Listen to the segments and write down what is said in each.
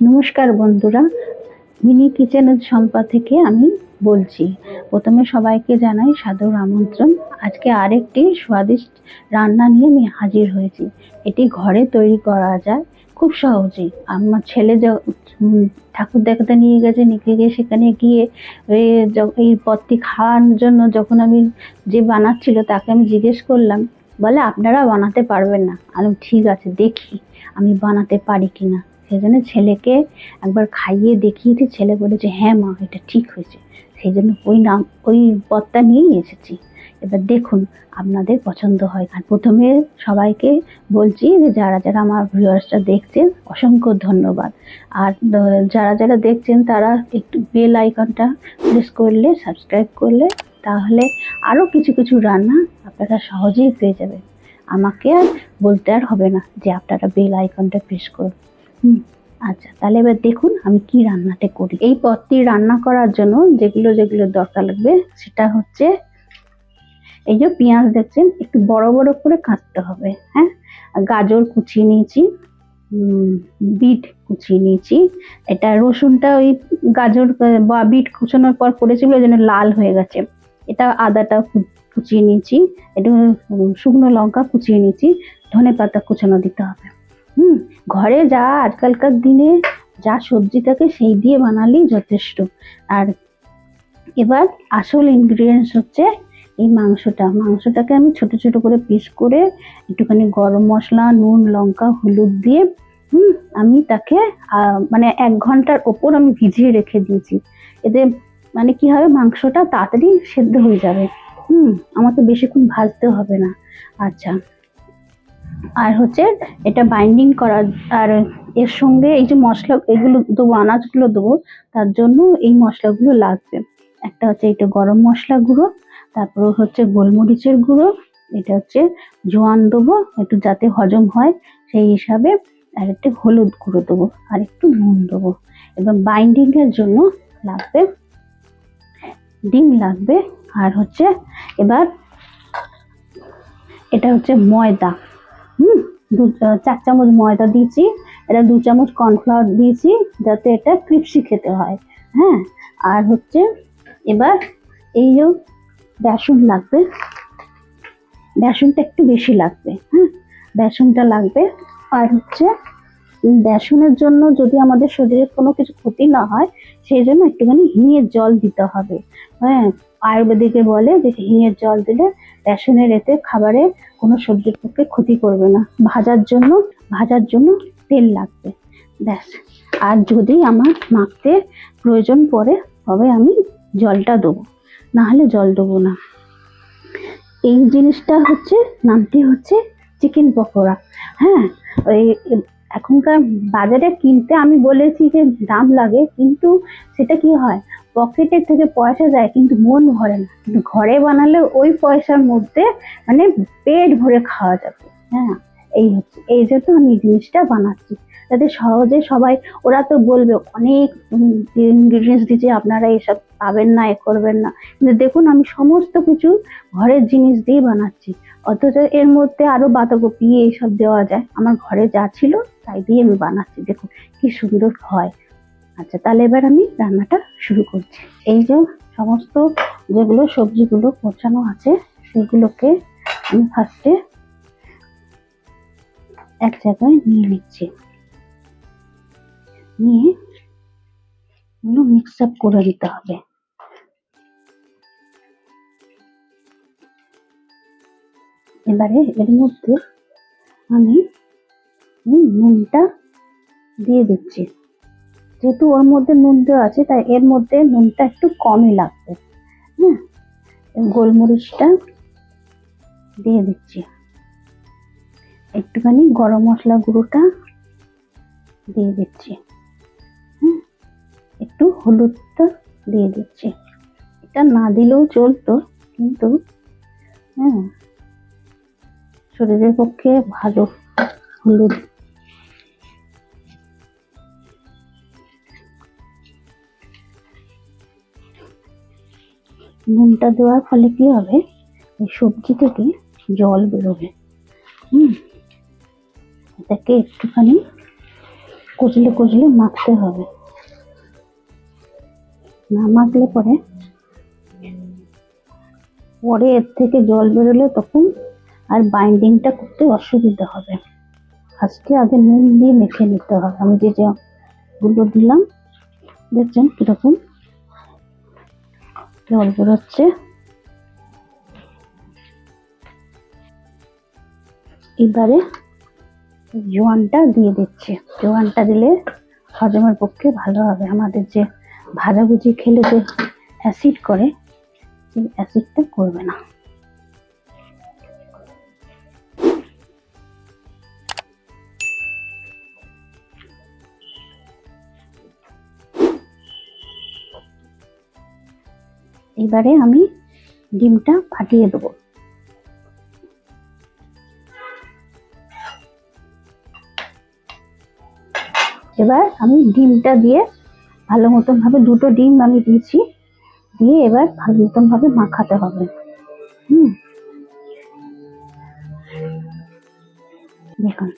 নমস্কার বন্ধুরা, mini kitchen Shampa থেকে আমি বলছি। প্রথমে সবাইকে জানাই সাদর আমন্ত্রণ। আজকে আরেকটি স্বাদিষ্ট রান্না নিয়ে আমি হাজির হয়েছি। এটি ঘরে তৈরি করা যায় খুব সহজেই। আমার ছেলে ঠাকুর দেখাতে নিয়ে গেছে, গিয়ে সেখানে গিয়ে এই পদটি খাওয়ানোর জন্য যখন আমি যে বানাচ্ছিল তাকে আমি জিজ্ঞেস করলাম, বলে আপনারা বানাতে পারবেন না। আমি ঠিক আছে, দেখি আমি বানাতে পারি কিনা। সেজন্য ছেলেকে একবার খাইয়ে দেখিয়েছি, ছেলে বলেছে হ্যাঁ মা, এটা ঠিক হয়েছে। সেই জন্য ওই পদটা নিয়েই এসেছি। এবার দেখুন আপনাদের পছন্দ হয়। আর প্রথমে সবাইকে বলছি যে যারা যারা আমার ভিউয়ার্সটা দেখছেন অসংখ্য ধন্যবাদ। আর যারা যারা দেখছেন তারা একটু বেল আইকনটা প্রেস করলে, সাবস্ক্রাইব করলে, তাহলে আরও কিছু কিছু রান্না আপনারা সহজেই পেয়ে যাবেন। আমাকে আর বলতে আর হবে না যে আপনারা বেল আইকনটা প্রেস করুন। আচ্ছা, তাহলে এবার দেখুন আমি কি রান্নাটা করি। এই পদটি রান্না করার জন্য যেগুলো যেগুলো দরকার লাগবে সেটা হচ্ছে, এই যে পেঁয়াজ দেখছেন একটু বড় বড় করে কাটতে হবে। হ্যাঁ, গাজর কুচিয়ে নিয়েছি, বিট কুচিয়ে নিয়েছি। এটা রসুনটা ওই গাজর বা বিট কুচানোর পর করেছিল ওই জন্য লাল হয়ে গেছে। এটা আদাটা কুচিয়ে নিয়েছি, একটু শুকনো লঙ্কা কুচিয়ে নিয়েছি, ধনে পাতা কুচানো দিতে হবে। ঘরে যা আজকালকার দিনে যা সবজি থাকে সেই দিয়ে বানালেই যথেষ্ট। আর এবার আসল ইনগ্রিডিয়েন্টস হচ্ছে এই মাংসটাকে আমি ছোট ছোট করে পিস করে একটুখানি গরম মশলা, নুন, লঙ্কা, হলুদ দিয়ে আমি তাকে মানে 1 ঘন্টার ওপর আমি ভিজিয়ে রেখে দিয়েছি। এতে মানে কি হবে, মাংসটা তাড়াতাড়ি সেদ্ধ হয়ে যাবে। আমাকে বেশিক্ষণ ভাজতে হবে না। আচ্ছা, আর হচ্ছে এটা বাইন্ডিং করা, আর এর সঙ্গে এই যে মশলা এগুলো দেবো, আনাজগুলো দেবো, তার জন্য এই মশলাগুলো লাগবে। একটা হচ্ছে এটা গরম মশলা গুঁড়ো, তারপর হচ্ছে গোলমরিচের গুঁড়ো, এটা হচ্ছে জোয়ান দেবো একটু যাতে হজম হয় সেই হিসাবে, আর একটু হলুদ গুঁড়ো দেবো, আর একটু নুন দেবো। এবং বাইন্ডিং এর জন্য লাগবে ডিম লাগবে। আর হচ্ছে এবার এটা হচ্ছে ময়দা। 4 চামচ ময়দা দিয়েছি, এটা 2 চামচ কর্নফ্লাওয়ার দিয়েছি যাতে এটা ক্রিপসি খেতে হয়। হ্যাঁ, আর হচ্ছে এবার এই যে বেসন লাগবে, বেসনটা একটু বেশি লাগবে। বেসনটা লাগবে। আর হচ্ছে বেসনের জন্য যদি আমাদের শরীরের কোনো কিছু ক্ষতি না হয় সেই জন্য একটুখানি হিঙের জল দিতে হবে। হ্যাঁ, আয়ুর্বেদিকে বলে যে হিঙের জল দিলে বেসনের এতে খাবারে কোনো শরীরের পক্ষে ক্ষতি করবে না। ভাজার জন্য তেল লাগবে, ব্যাস। আর যদি আমার মাখতে প্রয়োজন পড়ে তবে আমি জলটা দেবো, না হলে জল দেবো না। এই জিনিসটা হচ্ছে নামটি হচ্ছে চিকেন পকোড়া। হ্যাঁ, ওই এখনকার বাজারে কিনতে আমি বলেছি যে দাম লাগে, কিন্তু সেটা কি হয়, পকেটের থেকে পয়সা যায় কিন্তু মন ভরে না। কিন্তু ঘরে বানালে ওই পয়সার মধ্যে মানে পেট ভরে খাওয়া যাবে। হ্যাঁ, এই জন্য আমি এই জিনিসটা বানাচ্ছি যাতে সহজে সবাই, ওরা তো বলবে অনেক ইনগ্রিডিয়েন্টস দিচ্ছে, আপনারা এসব পাবেন না, এ করবেন না, কিন্তু দেখুন আমি সমস্ত কিছু ঘরের জিনিস দিয়ে বানাচ্ছি। অথচ এর মধ্যে আরো বাঁধাকপি এইসব দেওয়া যায়, আমার ঘরে যা ছিল তাই দিয়ে আমি বানাচ্ছি। দেখুন কি সুন্দর হয়। আচ্ছা, তাহলে এবার আমি রান্নাটা শুরু করছি। এই যে সমস্ত যেগুলো সবজিগুলো কোচানো আছে সেগুলোকে আমি ফার্স্টে এক জায়গায় নিয়ে নিচ্ছি, নিয়ে মিক্স আপ করে দিতে হবে। এবারে এর মধ্যে আমি নুনটা দিয়ে দিচ্ছি। যেহেতু ওর মধ্যে নুন দেওয়া আছে তাই এর মধ্যে নুনটা একটু কমই লাগবে। গোলমরিচটা দিয়ে দিচ্ছি, একটুখানি গরম মশলা গুঁড়োটা দিয়ে দিচ্ছি, একটু হলুদটা দিয়ে দিচ্ছি। এটা না দিলেও চলতো, কিন্তু শরীরের পক্ষে ভালো হলুদ। নুনটা দেওয়ার ফলে কি হবে, এই সবজি থেকে জল বেরোবে। এটাকে একটুখানি কুচলে কুচলে মাখতে হবে, না মাখলে পরে পরে এর থেকে জল বেরোলে তখন আর বাইন্ডিংটা করতে অসুবিধা হবে। ফার্স্টে আগে নুন দিয়ে মেখে নিতে হবে। আমি যে গুলো দিলাম দেখছেন কিরকম জল বেরোচ্ছে। এবারে জোয়ানটা দিয়ে দিচ্ছি। জোয়ানটা দিলে হজমের পক্ষে ভালো হবে। আমাদের যে ভাজাভুজি খেলে যে অ্যাসিড করে, সেই অ্যাসিডটা করবে না। এবারে আমি ডিমটা ফাটিয়ে দেবো। এবার আমি ডিমটা দিয়ে ভালো মতন ভাবে, দুটো ডিম আমি দিয়েছি, দিয়ে এবার ভালো মতন ভাবে মাখাতে হবে। দেখুন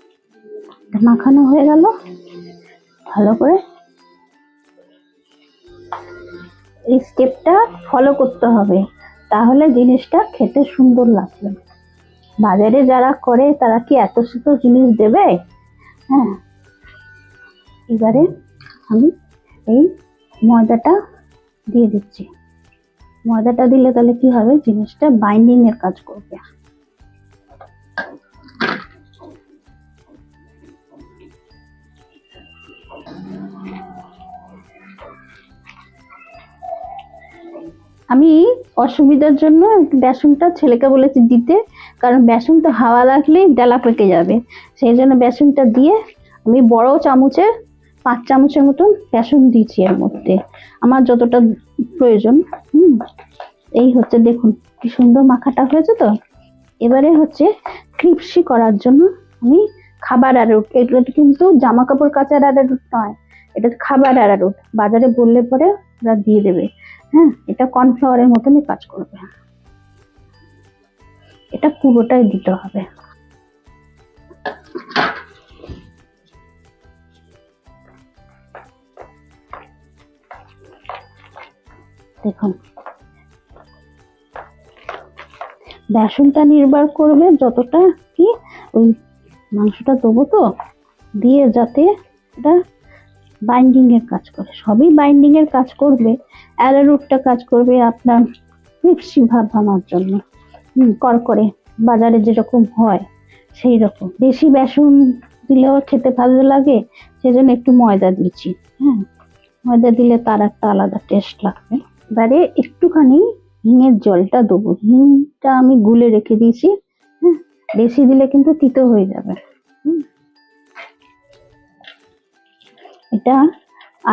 মাখানো হয়ে গেল। ভালো করে এই স্টেপটা ফলো করতে হবে, তাহলে জিনিসটা খেতে সুন্দর লাগবে। বাজারে যারা করে তারা কি এত সুন্দর জিনিস দেবে? হ্যাঁ, এবারে আমি এই ময়দাটা দিয়ে দিচ্ছি। ময়দাটা দিলে তাহলে কি হবে, জিনিসটা বাইন্ডিং এর কাজ করবে। আমি অসুবিধার জন্য বেসনটা ছেলেকে বলেছি দিতে, কারণ বেসনটা হাওয়া লাগলেই ডালা পেকে যাবে। সেই জন্য বেসনটা দিয়ে আমি বড় চামচে 5 চামচের মতন বেসন দিয়েছি এর মধ্যে, আমার যতটা প্রয়োজন। এই হচ্ছে, দেখুন কি সুন্দর মাখাটা হয়েছে। তো এবারে হচ্ছে ক্রিপসি করার জন্য আমি খাবার অ্যারারুট, এটা কিন্তু জামা কাপড় কাচার অ্যারারুট নয়, এটা খাবার অ্যারারুট। বাজারে বললে পরে ওরা দিয়ে দেবে। হ্যাঁ, এটা কর্নফ্লাওয়ারের মতনই কাজ করবে। এটা পুরোটাই দিতে হবে। দেখুন বেসনটা নির্ভর করবে যতটা কি ওই মাংসটা দেবো, তো দিয়ে যাতে এটা বাইন্ডিং এর কাজ করে। সবই বাইন্ডিং এর কাজ করবে। অ্যারারুটটা কাজ করবে আপনার ক্রিপসি ভাব আনার জন্য, করকরে বাজারে যেরকম হয় সেই রকম। বেশি বেসন দিলেও খেতে ভালো লাগে, সেজন্য একটু ময়দা দিয়েছি। হ্যাঁ, ময়দা দিলে তার একটা আলাদা টেস্ট লাগবে। এবারে একটুখানি হিঙের জলটা দেবো। হিংটা আমি গুলে রেখে দিয়েছি। হ্যাঁ, বেশি দিলে কিন্তু তিতো হয়ে যাবে। এটা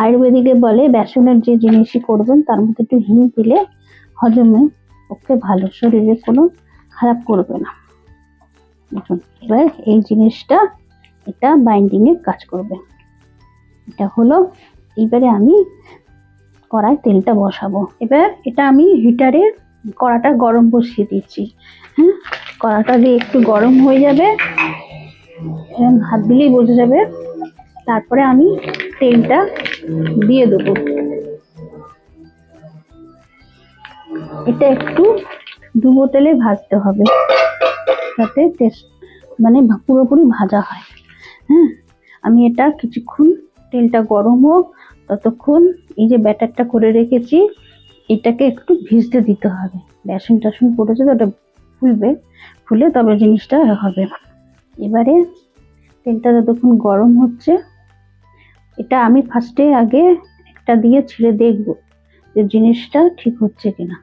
আয়ুর্বেদিকে বলে বেসনের যে জিনিসই করবেন তার মধ্যে একটু হিং দিলে হজমে পক্ষে ভালো, শরীরে কোনো খারাপ করবে না। দেখুন এবার এই জিনিসটা এটা বাইন্ডিং এর কাজ করবে। এটা হলো। এবারে আমি কড়াই তেলটা বসাবো। এবার এটা আমি হিটারের কড়াটা গরম বসিয়ে দিচ্ছি। হ্যাঁ, কড়াটা দিয়ে একটু গরম হয়ে যাবে, হাত দিলেই বোঝা যাবে। তারপরে আমি তেলটা দিয়ে দেবো। এটা একটু ডুবো তেলে ভাজতে হবে, যাতে মানে পুরোপুরি ভাজা হয়। হ্যাঁ, আমি এটা কিছুক্ষণ তেলটা গরম হোক ততক্ষণ এই যে ব্যাটারটা করে রেখেছি এটাকে একটু ভিজতে দিতে হবে। বেসন টাসন পড়েছে তো ওটা ফুলবে, ফুলে তবে জিনিসটা হবে। এবারে তেলটা যতক্ষণ গরম হচ্ছে, এটা আমি ফার্স্টে আগে একটা দিয়ে ছিঁড়ে দেখবো যে জিনিসটা ঠিক হচ্ছে কিনা।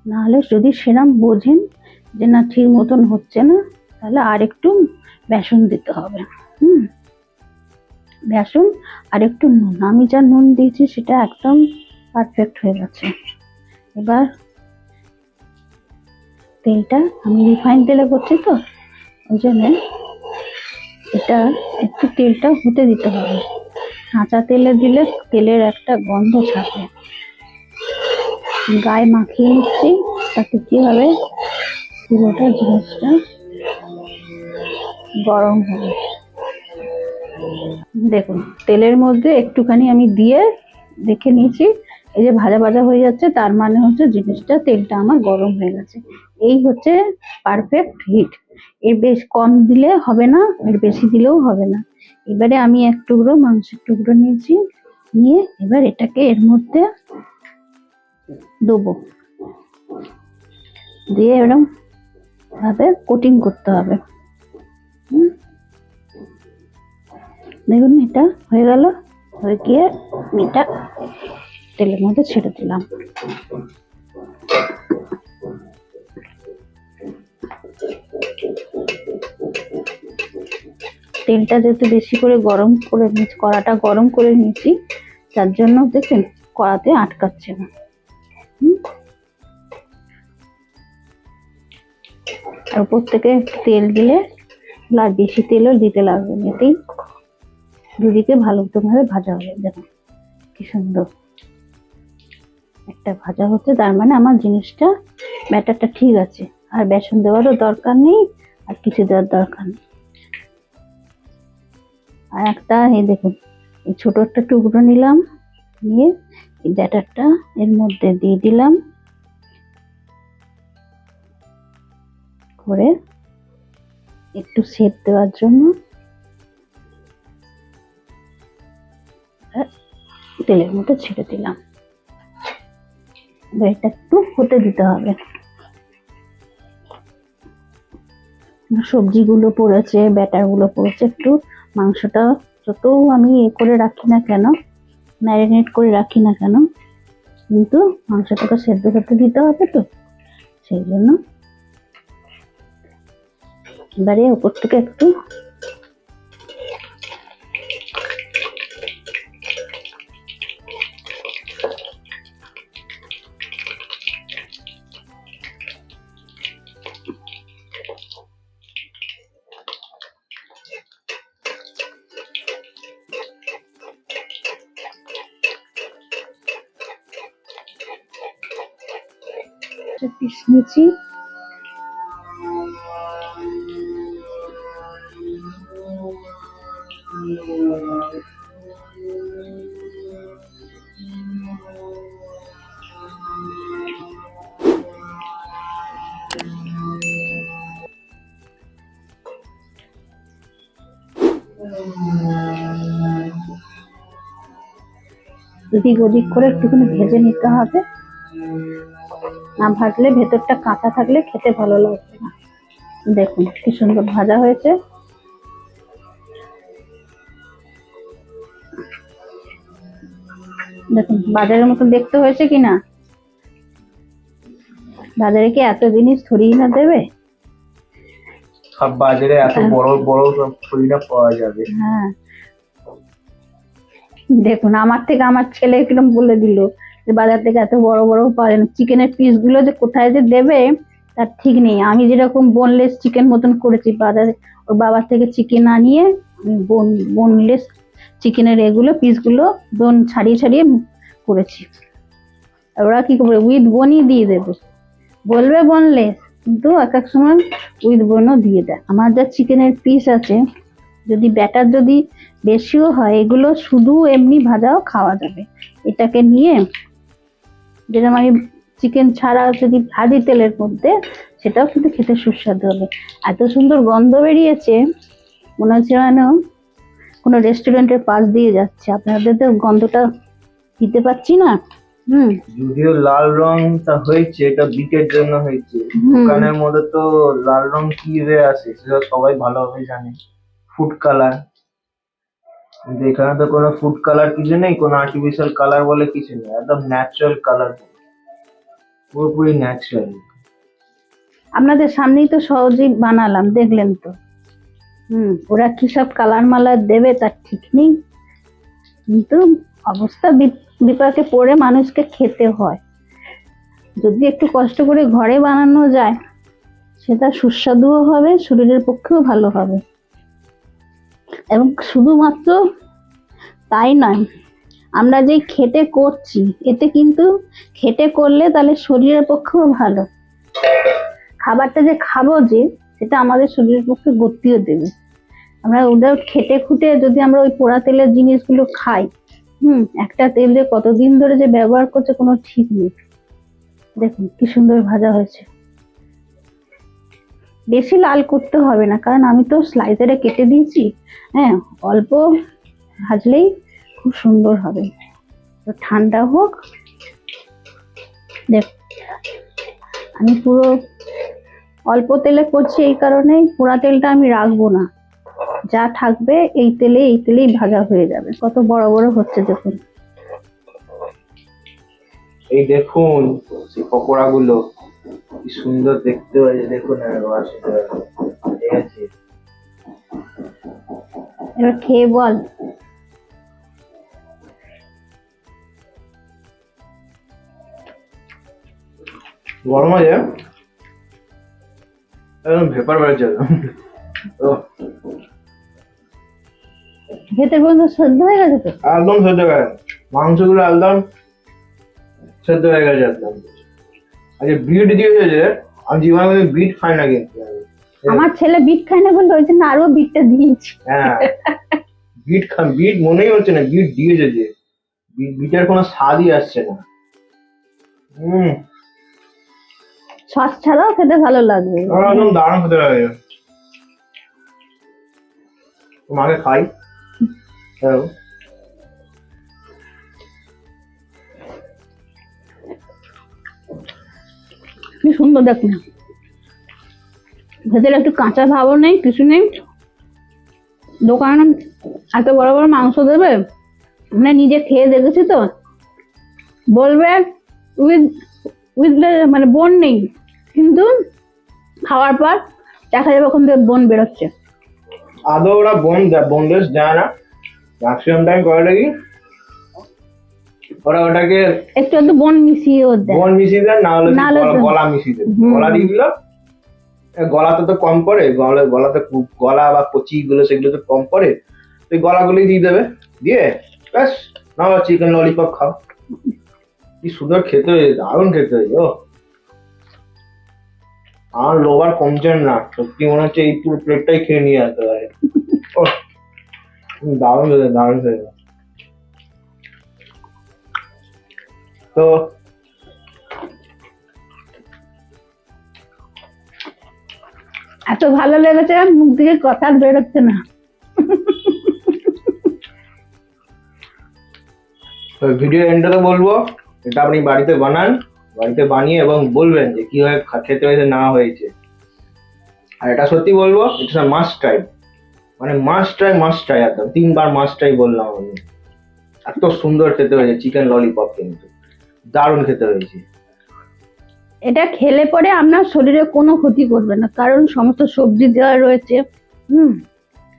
নাহলে যদি সেরম বোঝেন যে না ঠিক মতন হচ্ছে না, তাহলে আর একটু বেসন দিতে হবে। বেসন আর একটু নুন, আমি যা নুন দিয়েছি সেটা একদম পারফেক্ট হয়ে গেছে। এবার তেলটা আমি রিফাইন তেলে করছি, তো ওই জন্য এটা একটু তেলটা হতে দিতে হবে। কাঁচা তেলে দিলে তেলের একটা গন্ধ ছাড়ে। গায়ে মাখিয়ে নিচ্ছি, তাতে কি হবে পুরোটা জিনিসটা গরম হবে। দেখুন তেলের মধ্যে একটুখানি আমি দিয়ে দেখে নিয়েছি, এই যে ভাজা ভাজা হয়ে যাচ্ছে, তার মানে হচ্ছে জিনিসটা তেলটা আমার গরম হয়ে গেছে। এই হচ্ছে পারফেক্ট হিট। এর বেশ কম দিলে হবে না, এর বেশি দিলেও হবে না। এবারে আমি এক টুকরো মাংসের টুকরো নিয়েছি, নিয়ে এবার এটাকে এর মধ্যে দেবো, দিয়ে এরকম ভাবে কোটিং করতে হবে। দেখুন এটা হয়ে গেল, হয়ে গিয়ে এটা তেলের মধ্যে ছেড়ে দিলাম। তেলটা যেহেতু বেশি করে গরম করে কড়াটা গরম করে নিয়েছি, যার জন্য দেখেন কড়াতে আটকাচ্ছে না। আর উপর থেকে তেল দিলে আর বেশি তেলও দিতে লাগবে না, এতেই দুদিকে ভালো ভাবে ভাজা হবে। দেখুন কি সুন্দর একটা ভাজা হচ্ছে, তার মানে আমার জিনিসটা ব্যাটারটা ঠিক আছে, আর বেসন দেওয়ারও দরকার নেই, আর কিছু দেওয়ার দরকার নেই। আর একটা এই দেখুন এই ছোট একটা টুকরো নিলাম, নিয়ে এই ব্যাটারটা এর মধ্যে দিয়ে দিলাম, করে একটু শেপ দেওয়ার জন্য তেলের মধ্যে ছেড়ে দিলাম। এটা একটু হতে দিতে হবে। সবজিগুলো পড়েছে, ব্যাটার গুলো পড়েছে, একটু মাংসটা যত আমি করে রাখি না কেন, ম্যারিনেট করে রাখি না কেন, কিন্তু মাংসটাকে সেদ্ধ করতে দিতে হবে, তো সেই জন্য এবারে উপর থেকে একটু পিস নিয়েছি, এদিক ওদিক করে একটুখানি ভেজে নিতে হবে, না ভাজলে ভেতরটা কাঁচা থাকলে খেতে ভালো লাগবে না। দেখুন কি সুন্দর ভাজা হয়েছে। দেখুন বাজারের মতো দেখতে হয়েছে কিনা, বাজারে কি এত জিনিস থরিই না দেবে, সব বাজারে এত বড় বড় সব থরিনা পাওয়া যাবে। হ্যাঁ দেখুন আমার থেকে আমার ছেলে কিরকম বলে দিল যে বাজার থেকে এত বড় বড় পাওয়া যায় না, চিকেনের পিস গুলো যে কোথায় যে দেবে তার ঠিক নেই। আমি যেরকম বোনলেস চিকেন মতন করেছি, বাজারে ওর বাবার থেকে চিকেন আনিয়ে বোনলেস চিকেনের এগুলো পিসগুলো বোন ছাড়িয়ে ছাড়িয়ে করেছি। আর ওরা কি করবে, উইথ বোনই দিয়ে দেবে, বলবে বোনলেস, কিন্তু এক এক সময় উইথ বোনও দিয়ে দেয়। আমার যা চিকেনের পিস আছে, যদি ব্যাটার যদি বেশিও হয়, এগুলো শুধু এমনি ভাজাও খাওয়া যাবে। এটাকে নিয়ে যেরকম আমি চিকেন ছাড়া যদি ভাজি তেলের মধ্যে, সেটাও কিন্তু খেতে সুস্বাদু হবে। এত সুন্দর গন্ধ বেরিয়েছে, মনে হচ্ছে যেন কোনো রেস্টুরেন্টের পাশ দিয়ে যাচ্ছে। আপনাদের তো গন্ধটা দিতে পারছি না। যদিও লাল রংটা হয়েছে, এটা বিটের জন্য হয়েছে। দোকানের মধ্যে তো লাল রং কি হয়ে আসে সেটা সবাই ভালোভাবে জানে, ফুড কালার। কিন্তু এখানে তো কোনো ফুড কালার কিছু নেই, কোনো আর্টিফিশিয়াল কালার বলে কিছু নেই, একদম ন্যাচারাল কালার, পুরোপুরি ন্যাচারাল। আপনাদের সামনেই তো সহজেই বানালাম, দেখলেন তো। ওরা কি সব কালার মালার দেবে তার ঠিক নেই, কিন্তু অবস্থা বিপাকে পড়ে মানুষকে খেতে হয়। যদি একটু কষ্ট করে ঘরে বানানো যায়, সেটা সুস্বাদুও হবে, শরীরের পক্ষেও ভালো হবে। এবং শুধুমাত্র তাই নয়, আমরা যে খেটে করছি, এতে কিন্তু খেটে করলে তাহলে শরীরের পক্ষেও ভালো। খাবারটা যে খাবো, যে সেটা আমাদের শরীরের পক্ষে গতিও দেবে। আমরা ওদের খেটে খুঁটে যদি আমরা ওই পোড়া তেলের জিনিসগুলো খাই, একটা তেল যে কতদিন ধরে যে ব্যবহার করছে কোনো ঠিক নেই। দেখুন কি সুন্দর ভাজা হয়েছে। বেশি লাল করতে হবে না, কারণ আমি তো স্লাইসারে কেটে দিয়েছি। হ্যাঁ, অল্প ভাজলেই খুব সুন্দর হবে। তো ঠান্ডা হোক। দেখ, আমি পুরো অল্প তেলে করছি, এই কারণেই পোড়া তেলটা আমি রাখবো না। যা থাকবে এই তেলেই ভাজা হয়ে যাবে। কত বড় বড় হচ্ছে দেখুন। এই দেখুন সেই পকোড়া গুলো কি সুন্দর দেখতে হয়েছে, দেখুন একবার সেটা। ঠিক আছে, এবার খেয়ে বল। গরম আছে, একদম ভেপার বেড়েছে একদম। ও, খেতে পর্যন্ত সেদ্ধ হয়ে গেছে তো। একদম সেদ্ধ হয়ে গেছে, মাংসগুলো একদম সেদ্ধ হয়ে গেছে একদম। আচ্ছা, বিট দিয়েছে যে, আমি জীবনে বিট খাই না কিন্তু। আমার ছেলে বিট খায় না বলতে ওই জন্য আরো বিটটা দিয়েছি। হ্যাঁ, বিট মনেই হচ্ছে না বিট দিয়েছে যে। বিটের কোনো স্বাদই আসছে না। সস ছাড়াও খেতে ভালো লাগবে। একদম দারুণ খেতে লাগে। মাকে খাই। হ্যাঁ, কি সুন্দর দেখুন, ভেতরে একটু কাঁচা ভাবও নেই, কিছু নেই। দোকানে এত বড় বড় মাংস দেবে, মানে নিজে খেয়ে দেখেছি তো, বলবে উইথ উইথ মানে বোন নেই, কিন্তু খাওয়ার পর দেখা যাবে ওখান থেকে বোন বেরোচ্ছে। আদৌ ওরা বোনলেস যায় না, ম্যাক্সিমাম টাইম করে নাকি ওরা ওটাকে একটু একটু বোন মিশিয়ে দেয়। বোন মিশিয়ে দেয়, না হলে না হলে তো- গলা মিশিয়ে দেয়। হুম। গলা দিয়ে দিল, গলাতে তো কম পড়ে, গলাতে গলা বা কচি গুলো সেগুলো তো কম পড়ে, তো গলাগুলোই দিয়ে দেবে, দিয়ে ব্যাস না চিকেন ললিপপ খাও। কি সুন্দর খেতে হয়েছে, দারুণ খেতে হয়েছে। ও, আমার লোভার কমছে না, সত্যি মনে হচ্ছে এই পুরো প্লেটটাই খেয়ে নিয়ে আসতে পারে। ও, দারুণ খেতে, দারুণ খেতে। তো এত ভালো লেগেছে, মুখ থেকে কথা আর বেরোচ্ছে না। ভিডিও এন্ডে বলবো, এটা আপনি বাড়িতে বানান, বাড়িতে বানিয়ে এবং বলবেন যে কিভাবে খেতে হয়েছে না হয়েছে। আর এটা সত্যি বলবো, ইটস আ মাস্ট ট্রাই, মানে মাস্ট ট্রাই একদম 3 বার মাস্ট ট্রাই বললাম আমি। এত সুন্দর খেতে হয়েছে চিকেন ললিপপ, কিন্তু দারুণ খেতে হয়েছে। এটা খেলে পরে আপনার শরীরে কোনো ক্ষতি করবে না, কারণ সমস্ত সবজি দেওয়া রয়েছে।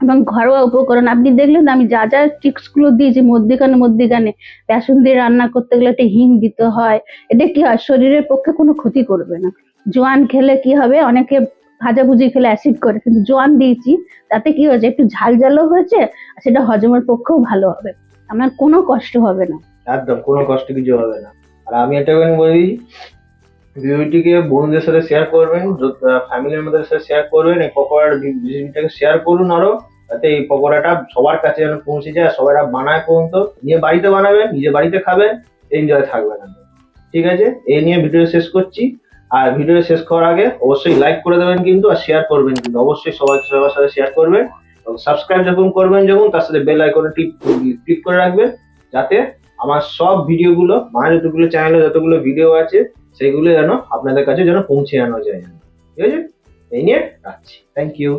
এবং ঘরোয়া উপকরণ আপনি দেখলেন আমি যা যা ট্রিক্স গুলো দিয়েছি, মধ্যিখানে বেসন দিয়ে রান্না করতে গেলে একটা হিং দিতে হয়। এটা কি হয়, শরীরের পক্ষে কোনো ক্ষতি করবে না। জোয়ান খেলে কি হবে, অনেকে ভাজাভুজি খেলে অ্যাসিড করে, কিন্তু জোয়ান দিয়েছি তাতে কি হয়েছে, একটু ঝাল ঝালও হয়েছে, আর সেটা হজমের পক্ষেও ভালো হবে, আপনার কোনো কষ্ট হবে না। একদম কোনো কষ্ট কিছু হবে না। আর আমি এটা বলি, ভিডিওটিকে বন্ধুদের সাথে শেয়ার করবেন, ফ্যামিলির মধ্যে সাথে শেয়ার করবেন, এই পকোড়ার রেসিপিটাকে শেয়ার করুন আরো, যাতে এই পকোড়াটা সবার কাছে যেন পৌঁছে যায়, সবাই বানায় পর্যন্ত, নিয়ে বাড়িতে বানাবেন, নিজে বাড়িতে খাবেন, এনজয় থাকবেন। ঠিক আছে, এই নিয়ে ভিডিও শেষ করছি। আর ভিডিও শেষ করার আগে অবশ্যই লাইক করে দেবেন কিন্তু, আর শেয়ার করবেন কিন্তু, অবশ্যই সবার সাথে শেয়ার করবেন। এবং সাবস্ক্রাইব যখন করবেন, তার সাথে বেল আইকনে ক্লিক করে রাখবেন, যাতে আমার সব ভিডিওগুলো, আমার যতগুলো চ্যানেলে যতগুলো ভিডিও আছে সেগুলো যেন আপনাদের কাছে যেন পৌঁছে আনা যায়। ঠিক আছে, এই নিয়ে রাখছি। Thank you.